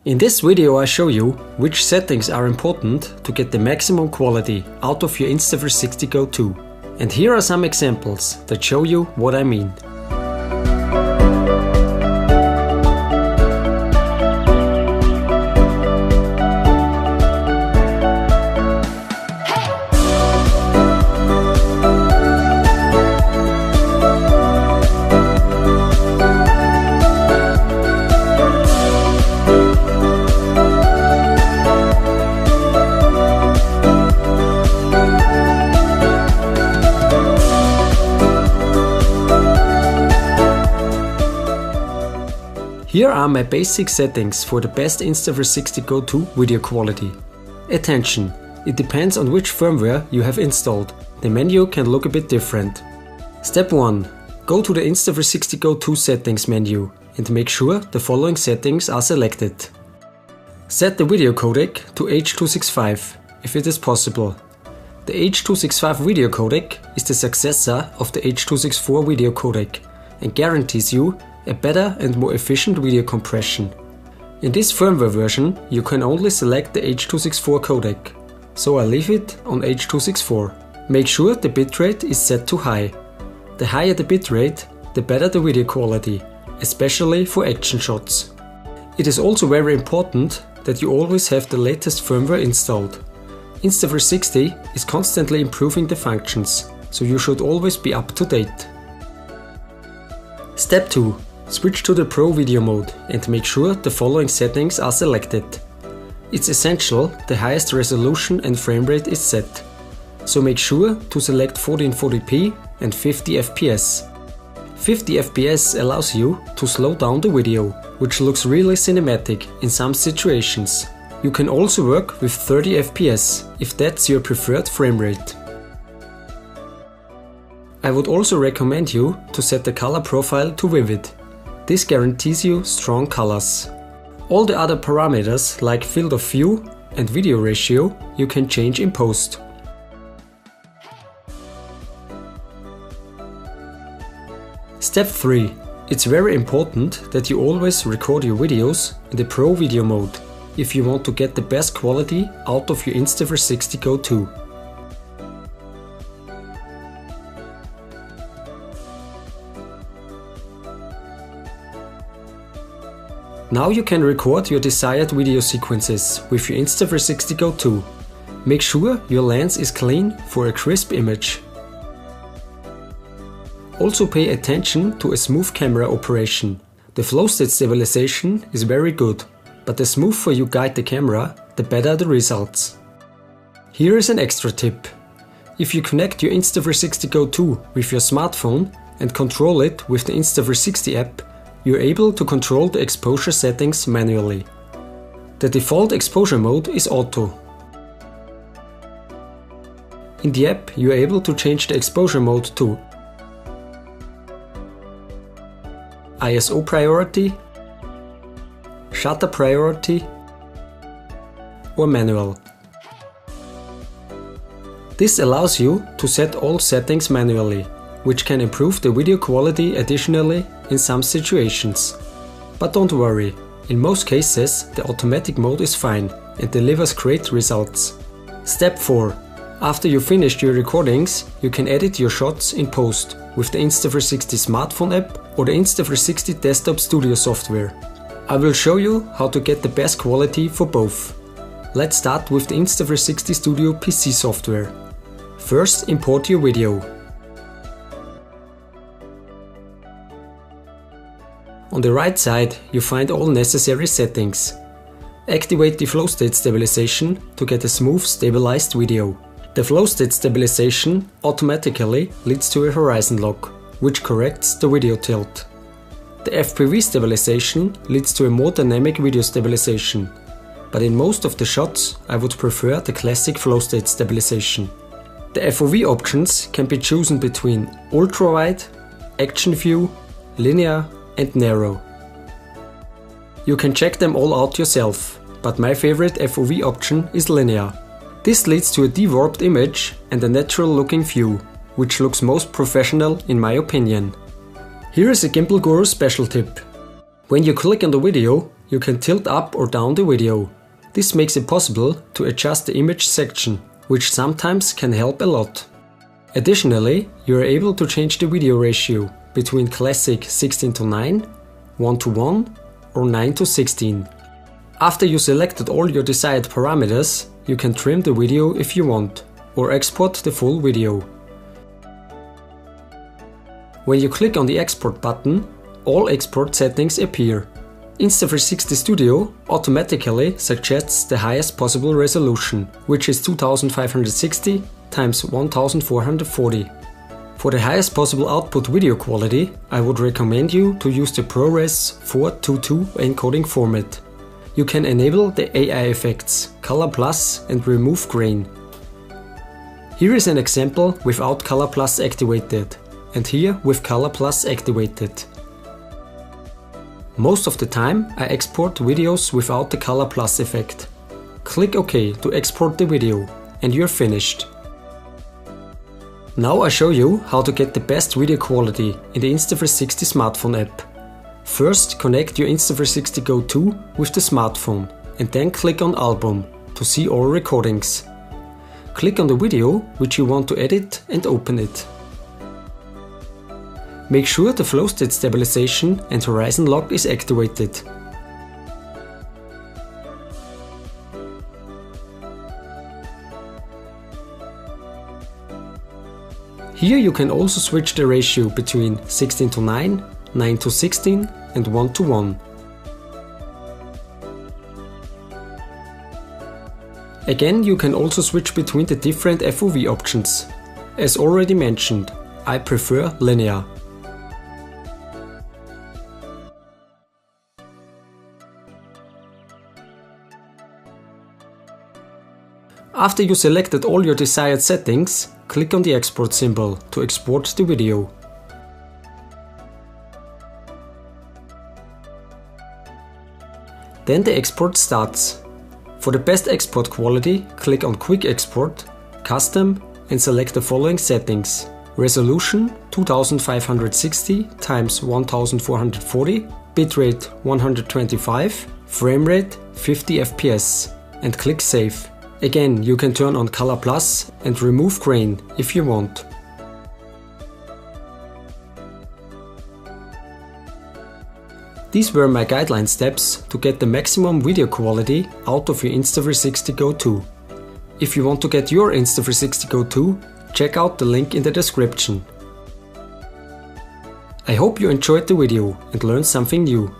In this video I show you which settings are important to get the maximum quality out of your Insta360 GO 2. And here are some examples that show you what I mean. Here are my basic settings for the best Insta360 GO 2 video quality. Attention! It depends on which firmware you have installed. The menu can look a bit different. Step 1. Go to the Insta360 GO 2 settings menu and make sure the following settings are selected. Set the video codec to H.265 if it is possible. The H.265 video codec is the successor of the H.264 video codec and guarantees you a better and more efficient video compression. In this firmware version you can only select the H.264 codec, so I leave it on H.264. Make sure the bitrate is set to high. The higher the bitrate, the better the video quality, especially for action shots. It is also very important that you always have the latest firmware installed. Insta360 is constantly improving the functions, so you should always be up to date. Step 2. Switch to the Pro video mode and make sure the following settings are selected. It's essential the highest resolution and frame rate is set, so make sure to select 1440p and 50 fps. 50 fps allows you to slow down the video, which looks really cinematic in some situations. You can also work with 30 fps if that's your preferred frame rate. I would also recommend you to set the color profile to vivid. This guarantees you strong colors. All the other parameters like field of view and video ratio you can change in post. Step 3. It's very important that you always record your videos in the Pro video mode if you want to get the best quality out of your Insta360 GO 2. Now you can record your desired video sequences with your Insta360 GO 2. Make sure your lens is clean for a crisp image. Also pay attention to a smooth camera operation. The flow state stabilization is very good, but the smoother you guide the camera, the better the results. Here is an extra tip. If you connect your Insta360 GO 2 with your smartphone and control it with the Insta360 app, you're able to control the exposure settings manually. The default exposure mode is auto. In the app you're able to change the exposure mode to ISO priority, shutter priority or manual. This allows you to set all settings manually, which can improve the video quality additionally in some situations. But don't worry, in most cases the automatic mode is fine and delivers great results. Step 4. After you finished your recordings, you can edit your shots in post with the Insta360 smartphone app or the Insta360 Desktop Studio software. I will show you how to get the best quality for both. Let's start with the Insta360 Studio PC software. First, import your video. On the right side you find all necessary settings. Activate the flow state stabilization to get a smooth stabilized video. The flow state stabilization automatically leads to a horizon lock, which corrects the video tilt. The FPV stabilization leads to a more dynamic video stabilization, but in most of the shots I would prefer the classic flow state stabilization. The FOV options can be chosen between ultra wide, action view, linear and narrow. You can check them all out yourself, but my favorite FOV option is linear. This leads to a dewarped image and a natural looking view, which looks most professional in my opinion. Here is a Gimbal Guru special tip. When you click on the video, you can tilt up or down the video. This makes it possible to adjust the image section, which sometimes can help a lot. Additionally, you are able to change the video ratio between classic 16:9, 1:1 or 9:16. After you selected all your desired parameters, you can trim the video if you want, or export the full video. When you click on the export button, all export settings appear. Insta360 Studio automatically suggests the highest possible resolution, which is 2560 x 1440. For the highest possible output video quality, I would recommend you to use the ProRes 422 encoding format. You can enable the AI effects, Color Plus and Remove Grain. Here is an example without Color Plus activated, and here with Color Plus activated. Most of the time I export videos without the Color Plus effect. Click OK to export the video and you're finished. Now I show you how to get the best video quality in the Insta360 smartphone app. First, connect your Insta360 GO 2 with the smartphone and then click on Album to see all recordings. Click on the video which you want to edit and open it. Make sure the flow state stabilization and horizon lock is activated. Here you can also switch the ratio between 16:9, 9:16 and 1:1. Again, you can also switch between the different FOV options. As already mentioned, I prefer linear. After you selected all your desired settings, click on the export symbol to export the video. Then the export starts. For the best export quality, click on Quick Export, Custom and select the following settings. Resolution 2560 x 1440, bitrate 125, frame rate 50 fps and click Save. Again, you can turn on Color Plus and remove grain if you want. These were my guideline steps to get the maximum video quality out of your Insta360 GO 2. If you want to get your Insta360 GO 2, check out the link in the description. I hope you enjoyed the video and learned something new.